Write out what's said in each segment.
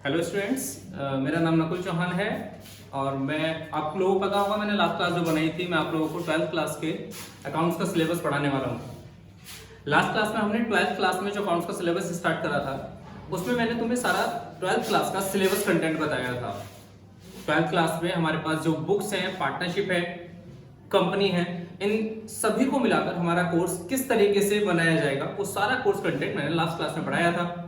Hello students, मेरा नाम नकुल चौहान है और मैं आप लोगों को पता होगा मैंने लास्ट क्लास जो बनाई थी, मैं आप लोगों को 12th क्लास के अकाउंट्स का सिलेबस पढ़ाने वाला हूँ। लास्ट क्लास में हमने 12th क्लास में जो अकाउंट्स का सिलेबस स्टार्ट करा था उसमें मैंने तुम्हें सारा 12th क्लास का सिलेबस कंटेंट बताया था। 12th क्लास में हमारे पास जो बुक्स हैं, पार्टनरशिप है, कंपनी है, इन सभी को मिलाकर हमारा कोर्स किस तरीके से बनाया जाएगा वो सारा कोर्स कंटेंट मैंने लास्ट क्लास में पढ़ाया था।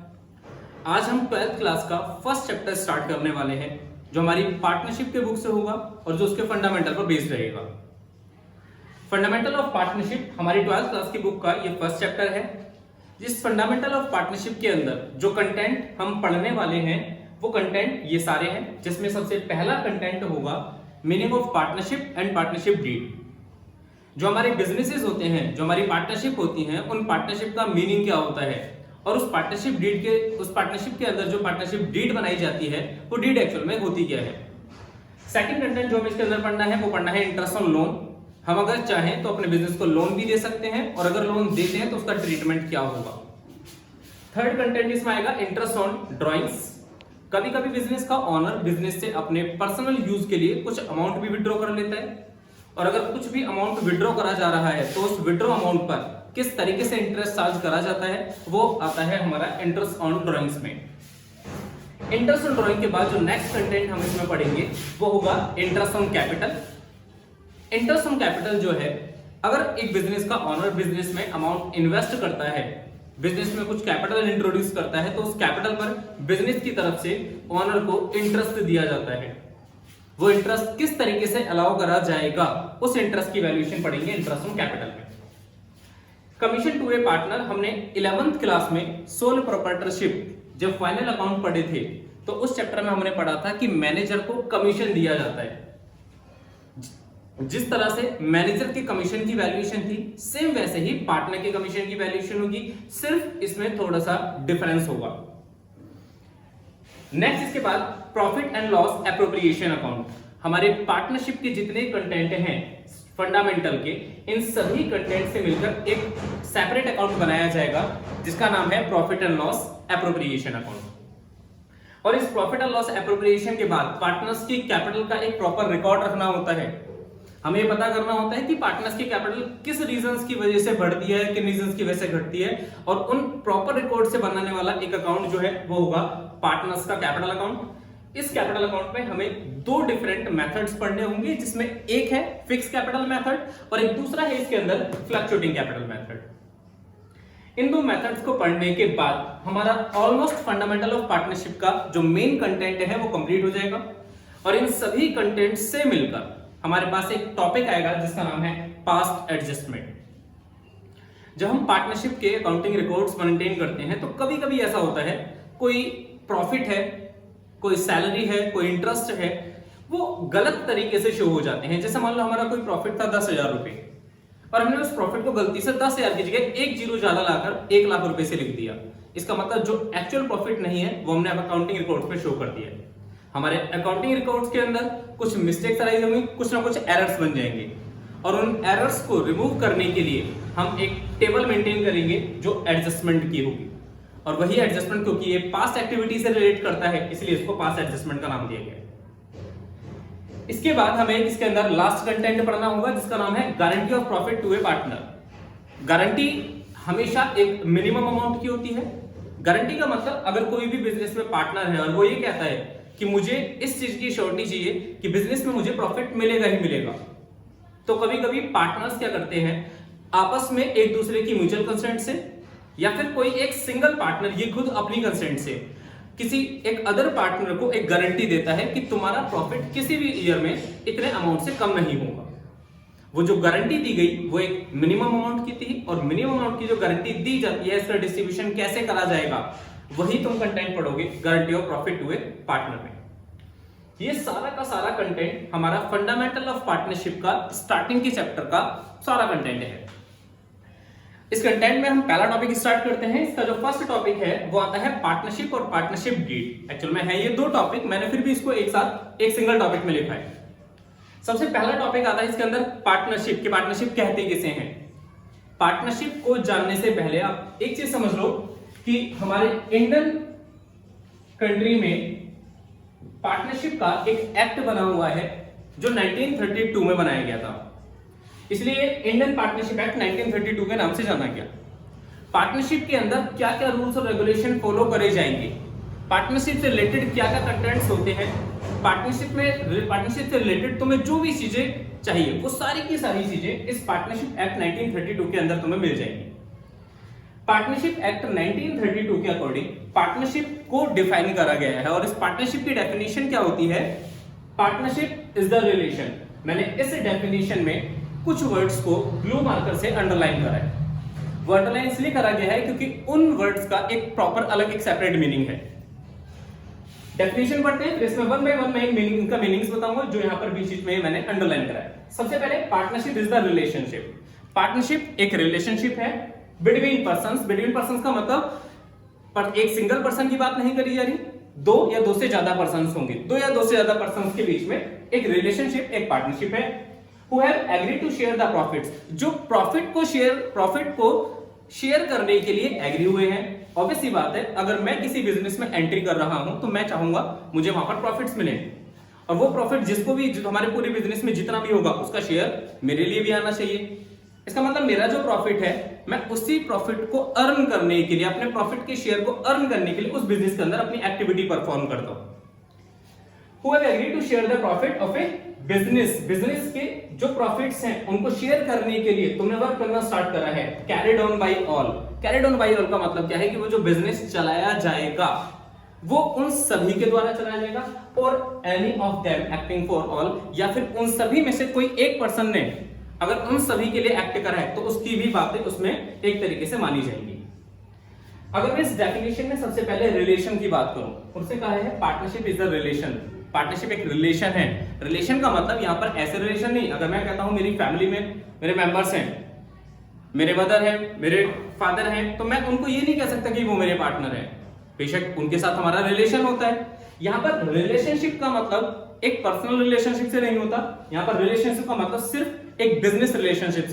आज हम 12th क्लास का फर्स्ट चैप्टर स्टार्ट करने वाले हैं जो हमारी पार्टनरशिप के बुक से होगा और जो उसके फंडामेंटल पर बेस्ड रहेगा। फंडामेंटल ऑफ पार्टनरशिप हमारी 12th क्लास की बुक का ये फर्स्ट चैप्टर है। जिस फंडामेंटल ऑफ पार्टनरशिप के अंदर जो कंटेंट हम पढ़ने वाले हैं वो कंटेंट ये सारे हैं, जिसमें सबसे पहला कंटेंट होगा meaning of partnership and partnership deed. जो हमारे बिजनेसेस होते हैं, जो हमारी पार्टनरशिप होती हैं, उन पार्टनरशिप का मीनिंग क्या होता है और उस पार्टनरशिप के अंदर जो पार्टनरशिप डीड बनाई जाती है वो डीड एक्चुअल में होती क्या है। सेकंड कंटेंट जो हमें इसके अंदर पढ़ना है वो पढ़ना है इंटरेस्ट ऑन लोन। हम अगर चाहें तो अपने बिजनेस को लोन भी दे सकते हैं और अगर लोन देते हैं तो उसका ट्रीटमेंट क्या होगा। थर्ड कंटेंट इसमें आएगा इंटरेस्ट ऑन ड्रॉइंग्स। कभी कभी बिजनेस का ऑनर बिजनेस से अपने पर्सनल यूज के लिए कुछ अमाउंट भी विड्रॉ कर लेता है और अगर कुछ भी अमाउंट विड्रॉ करा जा रहा है तो उस विड्रॉ अमाउंट पर किस तरीके से इंटरेस्ट चार्ज करा जाता है वो आता है हमारा इंटरेस्ट ऑन ड्रॉइंग्स में। इंटरेस्ट ऑन ड्रॉइंग के बाद जो नेक्स्ट कंटेंट हम इसमें पढ़ेंगे वो होगा interest on capital. Interest on capital जो है, अगर एक बिजनेस का ऑनर बिजनेस में अमाउंट इन्वेस्ट करता है, बिजनेस में कुछ कैपिटल इंट्रोड्यूस करता है तो उस कैपिटल पर बिजनेस की तरफ से ऑनर को इंटरेस्ट दिया जाता है। वो इंटरेस्ट किस तरीके से अलाउ करा जाएगा उस इंटरेस्ट की वैल्यूएशन पढ़ेंगे इंटरेस्ट ऑन कैपिटल में। कमीशन टू ए पार्टनर हमने 11th क्लास में सोल प्रोप्राइटरशिप जब फाइनल अकाउंट पढ़े थे तो उस चैप्टर में हमने पढ़ा था कि मैनेजर को कमीशन दिया जाता है। जिस तरह से मैनेजर के कमीशन की वैल्यूएशन थी सेम वैसे ही पार्टनर के कमीशन की वैल्यूएशन होगी, सिर्फ इसमें थोड़ा सा डिफरेंस होगा। नेक्स्ट इसके बाद profit and loss appropriation account. हमारे पार्टनरशिप के जितने कंटेंट हैं फंडामेंटल के, इन सभी कंटेंट से मिलकर एक सेपरेट अकाउंट बनाया जाएगा जिसका नाम है profit and loss appropriation account. और इस प्रॉफिट एंड लॉस एप्रोप्रिएशन के बाद पार्टनर्स की कैपिटल का एक प्रॉपर रिकॉर्ड रखना होता है। हमें ये पता करना होता है कि पार्टनर्स की कैपिटल किस रीजंस की वजह से बढ़ती है, किन रीजंस की वजह से घटती है, और उन प्रॉपर रिकॉर्ड से बनाने वाला एक अकाउंट जो है वो होगा पार्टनर्स का कैपिटल अकाउंट। इस कैपिटल अकाउंट में हमें दो डिफरेंट मेथड्स पढ़ने होंगे, जिसमें एक है फिक्स कैपिटल मेथड और एक दूसरा है इसके अंदर फ्लक्चुएटिंग कैपिटल मेथड। इन दो मेथड्स को पढ़ने के बाद हमारा ऑलमोस्ट फंडामेंटल ऑफ पार्टनरशिप का जो मेन कंटेंट है वो कंप्लीट हो जाएगा और इन सभी कंटेंट से मिलकर हमारे पास एक टॉपिक आएगा जिसका नाम है पास्ट एडजस्टमेंट। जब हम पार्टनरशिप के अकाउंटिंग रिकॉर्ड्स मेंटेन करते हैं तो कभी कभी ऐसा होता है कोई प्रॉफिट है, कोई सैलरी है, कोई इंटरेस्ट है, वो गलत तरीके से शो हो जाते हैं। जैसे मान लो हमारा कोई प्रॉफिट था 10,000 रुपए और हमने उस प्रॉफिट को गलती से 10,000 की जगह एक जीरो ज्यादा लाकर 1 लाख रुपए से लिख दिया। इसका मतलब जो एक्चुअल प्रॉफिट नहीं है वो हमने अकाउंटिंग रिकॉर्ड्स में शो कर दिया है। हमारे अकाउंटिंग रिकॉर्ड्स के अंदर कुछ मिस्टेक्स अराइज होंगी, कुछ ना कुछ एरर्स बन जाएंगे और उन एरर्स को रिमूव करने के लिए हम एक टेबल मेंटेन करेंगे जो एडजस्टमेंट की होगी। और वही एडजस्टमेंट, क्योंकि ये पास्ट एक्टिविटी से रिलेट करता है इसलिए इसको पास्ट एडजस्टमेंट का नाम दिया गया है। इसके बाद हमें इसके अंदर लास्ट कंटेंट पढ़ना होगा जिसका नाम है guarantee of profit to a partner. Guarantee हमेशा एक मिनिमम अमाउंट की होती है। गारंटी का मतलब अगर कोई भी बिजनेस में पार्टनर है और वो ये कहता है कि मुझे इस चीज की श्योरिटी चाहिए कि बिजनेस में मुझे प्रॉफिट मिलेगा ही मिलेगा, तो कभी कभी पार्टनर्स क्या करते हैं आपस में एक दूसरे की म्यूचुअल कंसेंट से या फिर कोई एक सिंगल पार्टनर ये खुद अपनी कंसेंट से किसी एक अदर पार्टनर को एक गारंटी देता है कि तुम्हारा प्रॉफिट किसी भी ईयर में इतने अमाउंट से कम नहीं होगा। वो जो गारंटी दी गई वो एक मिनिमम अमाउंट की थी और मिनिमम अमाउंट की जो गारंटी दी जाती है इसका डिस्ट्रीब्यूशन कैसे करा जाएगा वही तुम कंटेंट पढ़ोगे guarantee of profit to a partner में। ये सारा का सारा कंटेंट हमारा फंडामेंटल ऑफ पार्टनरशिप का स्टार्टिंग के चैप्टर का सारा कंटेंट है। इस कंटेंट में हम पहला टॉपिक स्टार्ट करते हैं। इसका जो फर्स्ट टॉपिक है वो आता है पार्टनरशिप और पार्टनरशिप डीड। एक्चुअल में है ये दो टॉपिक, मैंने फिर भी इसको एक साथ एक सिंगल टॉपिक में लिखा है। सबसे पहला टॉपिक आता है इसके अंदर पार्टनरशिप की। पार्टनरशिप कहते किसे हैं? पार्टनरशिप को जानने से पहले आप एक चीज समझ लो कि हमारे इंडियन कंट्री में पार्टनरशिप का एक एक्ट बना हुआ है जो 1932 में बनाया गया था, इसलिए इंडियन पार्टनरशिप एक्ट 1932 के नाम से जाना गया। पार्टनरशिप के अंदर क्या क्या रूल्स और रेगुलेशन फॉलो करे जाएंगे, पार्टनरशिप से रिलेटेड क्या क्या कंटेंट्स होते हैं, पार्टनरशिप से रिलेटेड तुम्हें जो भी चीजें चाहिए वो सारी की सारी चीजें इस पार्टनरशिप एक्ट 1932 के अंदर तुम्हें मिल जाएंगी। पार्टनरशिप एक्ट 1932 के अकॉर्डिंग पार्टनरशिप को डिफाइन करा गया है और इस पार्टनरशिप की डेफिनेशन क्या होती है, पार्टनरशिप इज द रिलेशन। मैंने इस डेफिनेशन में कुछ वर्ड्स को ब्लू मार्कर से अंडरलाइन करा है। वो अंडरलाइन इसलिए करा गया है क्योंकि उन वर्ड्स का एक प्रॉपर अलग एक सेपरेट मीनिंग है। डेफिनेशन पढ़ते हैं, फिर इसमें वन बाय वन मैं मीनिंग का मीनिंग्स बताऊंगा जो यहां पर बीच में मैंने अंडरलाइन करा है। सबसे पहले partnership is the relationship. Partnership एक रिलेशनशिप है बिटवीन पर्संस। बिटवीन पर्संस का मतलब पर एक सिंगल पर्सन की बात नहीं करी जा रही, दो या दो से ज्यादा पर्संस होंगे, दो या दो से ज्यादा पर्संस के बीच में एक रिलेशनशिप, एक पार्टनरशिप है। Who have agreed to share the profits, जो प्रॉफिट को शेयर करने के लिए एग्री हुए हैं। ऑब्वियस सी बात है, अगर मैं किसी बिजनेस में एंट्री कर रहा हूं तो मैं चाहूंगा मुझे वहां पर प्रॉफिट्स मिले और वो प्रॉफिट जिसको भी, जो हमारे पूरे बिजनेस में जितना भी होगा उसका शेयर मेरे लिए भी आना चाहिए। इसका मतलब मेरा जो प्रॉफिट है मैं उसी प्रॉफिट को अर्न करने के लिए, अपने प्रॉफिट के शेयर को अर्न करने के लिए उस बिजनेस के अंदर अपनी एक्टिविटी परफॉर्म करता हूं। Who have agreed to share the profit of a business, business के जो प्रॉफिट्स हैं उनको शेयर करने के लिए तुमने वर्क करना स्टार्ट करा है। Carried on by all. Carried on by all का मतलब क्या है कि वो जो बिजनेस चलाया जाएगा वो उन सभी के द्वारा चलाया जाएगा, और any of them acting for all, या फिर उन सभी में से कोई एक पर्सन ने अगर उन सभी के लिए एक्ट करा है तो उसकी भी बातें उसमें एक तरीके से मानी जाएंगी। अगर मैं इस डेफिनेशन में सबसे पहले रिलेशन की बात करूं, उससे कहा है partnership is a relation. Partnership एक रिलेशन है। रिलेशन का मतलब यहां पर ऐसे रिलेशन नहीं, अगर मैं कहता हूं मेरी फैमिली में मेरे मेंबर्स हैं, मेरे मदर हैं, मेरे फादर हैं, तो मैं उनको ये नहीं कह सकता कि वो मेरे पार्टनर हैं। बेशक उनके साथ हमारा रिलेशन होता है। यहां पर रिलेशनशिप का मतलब एक पर्सनल रिलेशनशिप से नहीं होता, यहां पर रिलेशनशिप का मतलब सिर्फ एक बिजनेस रिलेशनशिप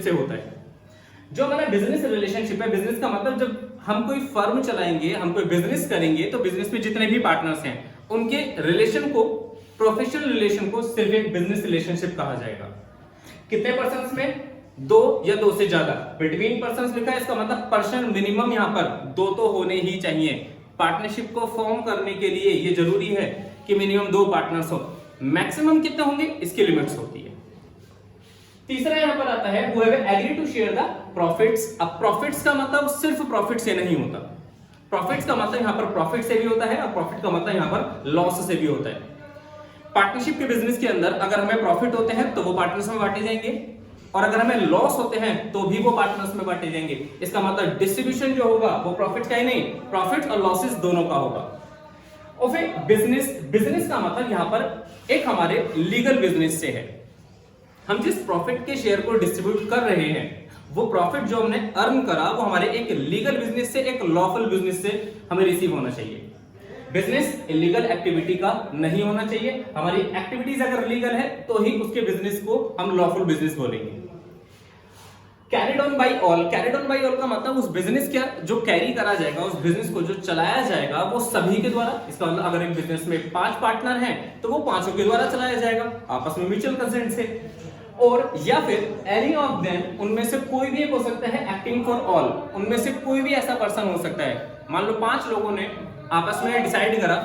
से होता है। जो हमारा बिजनेस रिलेशनशिप है, बिजनेस का मतलब जब हम कोई फर्म चलाएंगे, हम कोई बिजनेस करेंगे तो बिजनेस में जितने भी पार्टनर्स हैं उनके रिलेशन को, प्रोफेशनल रिलेशन को सिर्फ एक बिजनेस रिलेशनशिप कहा जाएगा। कितने पर्सन्स में? दो या दो से ज्यादा। बिटवीन पर्सन्स लिखा है, इसका मतलब पर्सन मिनिमम यहां पर दो तो होने ही चाहिए। पार्टनरशिप को फॉर्म करने के लिए ये जरूरी है कि मिनिमम दो पार्टनर्स हो। मैक्सिमम कितने होंगे इसकी लिमिट्स होती है। तीसरा यहां पर आता है who have agreed to share the profits। अब प्रॉफिट्स का मतलब सिर्फ प्रॉफिट से नहीं होता, प्रॉफिट्स का मतलब यहां पर प्रॉफिट से भी होता है और प्रॉफिट का मतलब यहां पर लॉस से भी होता है। पार्टनरशिप के बिजनेस के अंदर अगर हमें प्रॉफिट होते हैं तो वो पार्टनर्स में बांटे जाएंगे, और अगर हमें लॉस होते हैं तो भी वो पार्टनर्स में बांटे जाएंगे। इसका मतलब डिस्ट्रीब्यूशन जो होगा वो प्रॉफिट का ही नहीं, प्रॉफिट और लॉसेस दोनों का होगा। और फिर बिजनेस का मतलब यहां पर एक हमारे लीगल बिजनेस से है। हम जिस प्रॉफिट के शेयर को डिस्ट्रीब्यूट कर रहे हैं वो प्रॉफिट जो हमने अर्न करा वो हमारे एक लीगल बिजनेस से, एक लॉफुल बिजनेस से हमें रिसीव होना चाहिए। बिजनेस इलीगल एक्टिविटी का नहीं होना चाहिए। हमारी एक्टिविटीज अगर लीगल है तो ही उसके बिजनेस को हम लॉफुल बिजनेस बोलेंगे। Carried on by all. Carried on by all का मतलब उस बिजनेस का जो कैरी करा जाएगा, उस बिजनेस को जो चलाया जाएगा वो सभी के द्वारा। इसका मतलब अगर एक बिजनेस में 5 पार्टनर हैं तो वो 5 के द्वारा चलाया जाएगा आपस में म्यूचुअल कंसेंट से, और या फिर एनी ऑफ देम, उनमें से कोई भी एक हो सकता है एक्टिंग फॉर ऑल। उनमें से कोई भी ऐसा पर्सन हो सकता है, मान लो 5 लोगों ने आपस में डिसाइड करा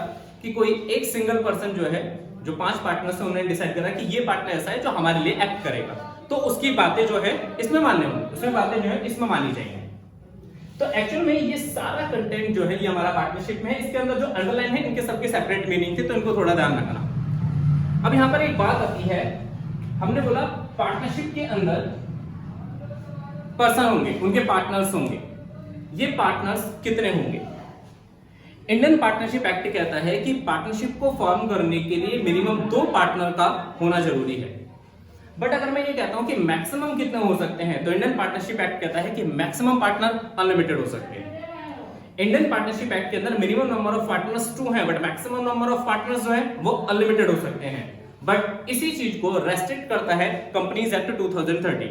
कि कोई एक सिंगल पर्सन जो है, जो 5 पार्टनर्स हैं उन्होंने डिसाइड करा कि ये पार्टनर ऐसा है जो हमारे लिए एक्ट करेगा, तो उसकी बातें जो है इसमें मानने होंगी, उसमें बातें जो है इसमें मानी जाएंगी। तो एक्चुअल में ये सारा कंटेंट जो है ये हमारा पार्टनरशिप में है। इसके अंदर जो अंडरलाइन है इनके सबके सेपरेट मीनिंग थे, तो इनको थोड़ा ध्यान रखना। अब यहां पर एक बात आती है, हमने बोला पार्टनरशिप के अंदर पर्सन होंगे, उनके पार्टनर्स होंगे। ये पार्टनर्स कितने होंगे? इंडियन पार्टनरशिप एक्ट कहता है कि पार्टनरशिप को फॉर्म करने के लिए मिनिमम 2 पार्टनर का होना जरूरी है। बट अगर मैं ये कहता हूं कि मैक्सिमम कितने हो सकते हैं, तो इंडियन पार्टनरशिप एक्ट कहता है कि मैक्सिमम पार्टनर अनलिमिटेड हो सकते हैं। इंडियन पार्टनरशिप एक्ट के अंदर मिनिमम नंबर ऑफ पार्टनर्स 2 हैं, but maximum number of partners जो है वो अनलिमिटेड हो सकते हैं। बट इसी चीज को रेस्ट्रिक्ट करता है कंपनीज एक्ट 2013।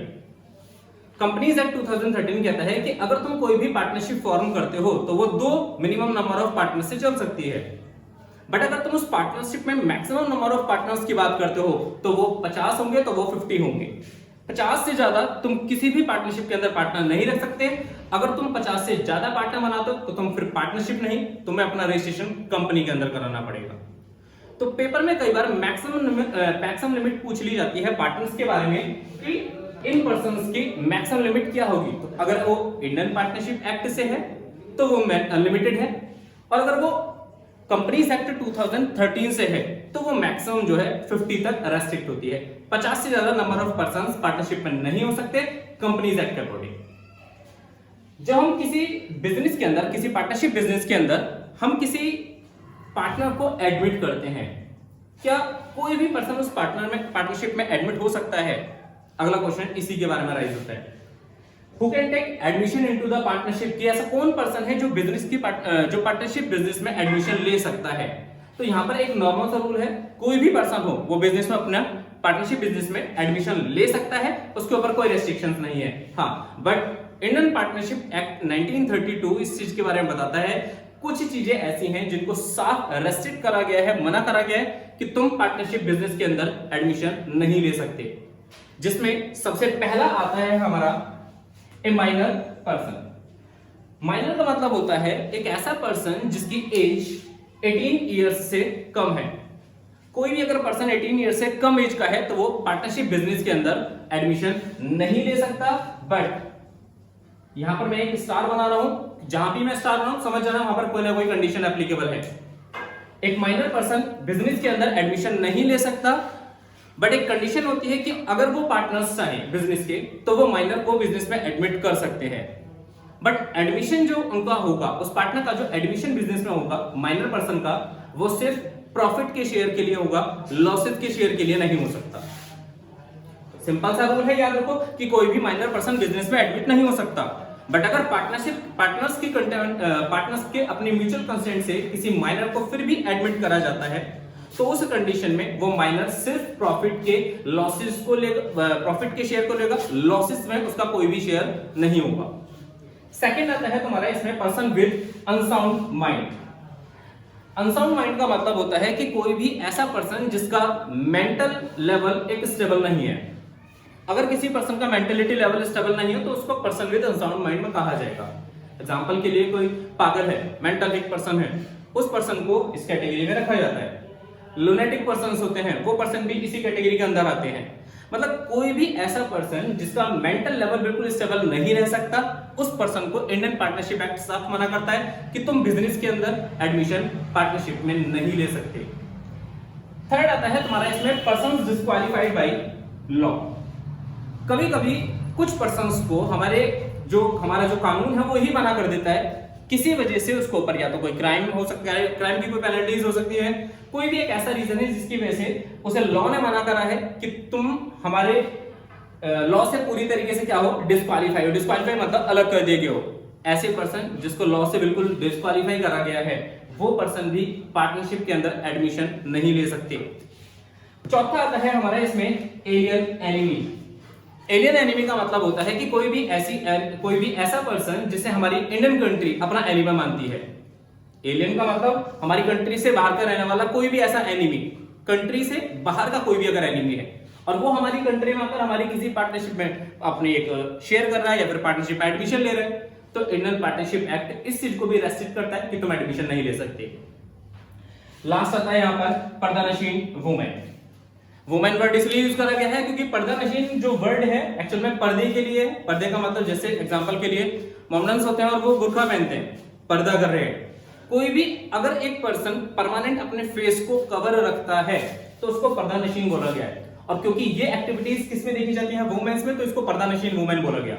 कंपनीज एक्ट 2013 कहता है कि अगर तुम कोई भी पार्टनरशिप फॉर्म करते हो तो वो 2 मिनिमम नंबर ऑफ पार्टनर से चल सकती है। बट अगर तुम उस पार्टनरशिप में मैक्सिमम नंबर ऑफ पार्टनर्स की बात करते हो तो वो 50 होंगे तो वो 50 होंगे। 50 से ज्यादा तुम किसी भी पार्टनरशिप के अंदर पार्टनर नहीं रख सकते। अगर तुम 50 से ज्यादा पार्टनर बनाते हो तो तुम फिर पार्टनरशिप नहीं, तुम्हें अपना रजिस्ट्रेशन कंपनी के अंदर कराना पड़ेगा। तो पेपर में कई बार मैक्सिमम लिमिट पूछ ली जाती है पार्टनर्स के बारे में कि इन पर्संस की मैक्सिमम लिमिट क्या होगी। तो अगर वो इंडियन पार्टनरशिप एक्ट से है तो वो अनलिमिटेड है, और अगर वो कंपनीज एक्ट 2013 से है तो वो मैक्सिमम जो है 50 तक रेस्ट्रिक्ट होती है। 50 से ज्यादा नंबर ऑफ पर्संस पार्टनरशिप में नहीं हो सकते कंपनीज एक्ट के अकॉर्डिंग। जब हम किसी बिजनेस के अंदर, किसी पार्टनरशिप बिजनेस के अंदर हम किसी पार्टनर को एडमिट करते हैं, क्या कोई भी पर्सन उस पार्टनरशिप में एडमिट हो सकता है? अगला क्वेश्चन इसी के बारे में राइज होता है। Who can take admission into the partnership? कि ऐसा कौन पर्सन है जो जो पार्टनरशिप बिजनेस में एडमिशन ले सकता है? तो यहाँ पर एक नॉर्मल सा रूल है, कोई भी पर्सन हो वो बिजनेस में अपना पार्टनरशिप बिजनेस में एडमिशन ले सकता है, उसके ऊपर कोई रेस्ट्रिक्शंस नहीं है। हाँ, बट इंडियन पार्टनरशिप एक्ट 1932 इस चीज के बारे में बताता है, कुछ चीजें ऐसी हैं जिनको साफ रेस्ट्रिक्ट करा गया है, मना करा गया है कि तुम पार्टनरशिप बिजनेस के अंदर एडमिशन नहीं ले सकते। जिसमें सबसे पहला आता है हमारा ए माइनर पर्सन। माइनर का मतलब होता है एक ऐसा पर्सन जिसकी एज 18 इयर्स से कम है। कोई भी अगर पर्सन 18 इयर्स से कम एज का है तो वो पार्टनरशिप बिजनेस के अंदर एडमिशन नहीं ले सकता। बट यहां पर मैं एक स्टार बना रहा हूं, जहां भी मैं स्टार बना हूं समझ जाना वहां पर कोई ना कोई कंडीशन एप्लीकेबल है। एक माइनर पर्सन बिजनेस के अंदर एडमिशन नहीं ले सकता, बट एक कंडीशन होती है कि अगर वो पार्टनर्स चाहे बिजनेस के तो वो माइनर को बिजनेस में एडमिट कर सकते हैं। बट एडमिशन जो उनका होगा, उस पार्टनर का जो एडमिशन बिजनेस में होगा माइनर पर्सन का, वो सिर्फ प्रॉफिट के शेयर के लिए होगा, लॉसेस के शेयर के लिए नहीं हो सकता। सिंपल सा रूल है, याद रखो कि कोई भी माइनर पर्सन बिजनेस में एडमिट नहीं हो सकता। बट अगर पार्टनर्स के अपने म्यूचुअल कंसेंट से किसी माइनर को फिर भी एडमिट करा जाता है तो उस कंडीशन में वो माइनर सिर्फ प्रॉफिट के लॉसेस को लेगा, प्रॉफिट के शेयर को लेगा, लॉसेस में उसका कोई भी शेयर नहीं होगा। सेकंड आता है तुम्हारा इसमें person with unsound mind. Unsound mind का मतलब होता है कि कोई भी ऐसा पर्सन जिसका मेंटल लेवल एक स्टेबल नहीं है। अगर किसी पर्सन का मेंटलिटी लेवल स्टेबल नहीं है तो उसको पर्सन विद अनसाउंड माइंड में कहा जाएगा। एग्जांपल के लिए कोई पागल है, मेंटल एक पर्सन है, उस पर्सन को इस कैटेगरी में रखा जाता है। लुनेटिक पर्सन्स होते हैं, वो पर्सन भी इसी कैटेगरी के अंदर आते हैं। मतलब कोई भी ऐसा पर्सन जिसका मेंटल लेवल बिल्कुल स्टेबल नहीं रह सकता, उस पर्सन को इंडियन पार्टनरशिप एक्ट साफ मना करता है कि तुम बिजनेस के अंदर एडमिशन पार्टनरशिप में नहीं ले सकते। थर्ड आता है तुम्हारा इसमें पर्सन्स डिस्क्वालिफाइड बाय लॉ। कभी कभी कुछ पर्सन्स को हमारा जो कानून है वो ही मना कर देता है, किसी वजह से उसके ऊपर या तो कोई क्राइम हो सकता है, क्राइम की कोई पेनल्टीज हो सकती है, कोई भी एक ऐसा रीजन है जिसकी वजह से उसे लॉ ने मना करा है कि तुम हमारे लॉ से पूरी तरीके से क्या हो, डिस्क्वालीफाई हो। डिस्क्वालीफाई मतलब अलग कर दिए गए हो। ऐसे पर्सन जिसको लॉ से बिल्कुल डिस्क्वालीफाई करा गया है वो पर्सन भी पार्टनरशिप के अंदर एडमिशन नहीं ले सकते। चौथा आता है हमारा इसमें एलियन एनिमी। एलियन एनिमी का मतलब होता है कि कोई भी ऐसा पर्सन जिसे हमारी इंडियन कंट्री अपना एनिमी मानती है। एलियन का मतलब हमारी कंट्री से बाहर का रहने वाला कोई भी ऐसा एनिमी, कंट्री से बाहर का कोई भी अगर एनिमी है और वो हमारी कंट्री में आकर हमारी किसी पार्टनरशिप में अपने एक शेयर कर रहा है या फिर पार्टनरशिप एडमिशन ले रहा है, तो इंडियन पार्टनरशिप एक्ट इस चीज को भी रेस्ट्रिक्ट करता है कि तुम एडमिशन नहीं ले सकते। लास्ट आता है यहाँ पर पर्दानशीन वुमेन। वुमेन वर्ड इसलिए यूज करा गया है क्योंकि पर्दानशीन जो वर्ड है एक्चुअल में पर्दे के लिए। पर्दे का मतलब जैसे एग्जांपल के लिए मोमडन्स होते हैं और वो बुर्का पहनते हैं, पर्दा कर रहे हैं। कोई भी अगर एक पर्सन परमानेंट अपने फेस को कवर रखता है तो उसको पर्दानशीन बोला गया है। और क्योंकि ये एक्टिविटीज किसमें देखी जाती है, वुमेन्स में, तो इसको पर्दानशीन वुमेन बोला गया।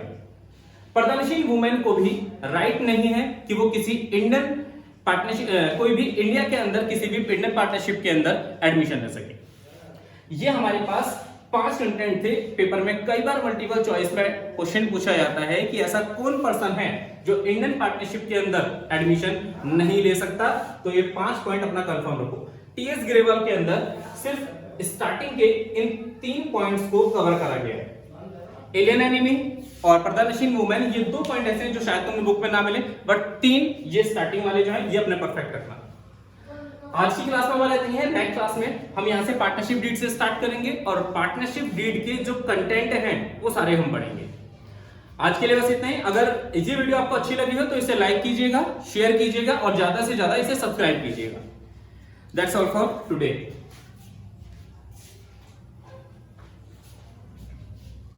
पर्दानशीन वुमेन को भी राइट नहीं है कि वो किसी इंडियन पार्टनरशिप, कोई भी इंडिया के अंदर किसी भी इंडियन पार्टनरशिप के अंदर एडमिशन ले सके। ये हमारे पास 5 कंटेंट थे। पेपर में कई बार मल्टीपल चॉइस में क्वेश्चन पूछा जाता है कि ऐसा कौन पर्सन है जो इंडियन पार्टनरशिप के अंदर एडमिशन नहीं ले सकता। तो ये 5 पॉइंट अपना कंफर्म रखो। टीएस ग्रेवाल के अंदर सिर्फ स्टार्टिंग के इन 3 पॉइंट्स को कवर करा गया है, एलियन एनिमी और पर्दानशीन वुमेन। ये 2 पॉइंट ऐसे हैं जो शायद तुमने बुक में ना मिले, बट 3 ये स्टार्टिंग वाले जो है ये अपने परफेक्ट रखना। आज की क्लास में हमारा इतनी है। नेक्स्ट क्लास में हम यहाँ से पार्टनरशिप डीड से स्टार्ट करेंगे और पार्टनरशिप डीड के जो कंटेंट हैं वो सारे हम पढ़ेंगे। आज के लिए बस इतना ही। अगर ये वीडियो आपको अच्छी लगी हो तो इसे लाइक कीजिएगा, शेयर कीजिएगा और ज्यादा से ज्यादा इसे सब्सक्राइब कीजिएगा। That's all for today.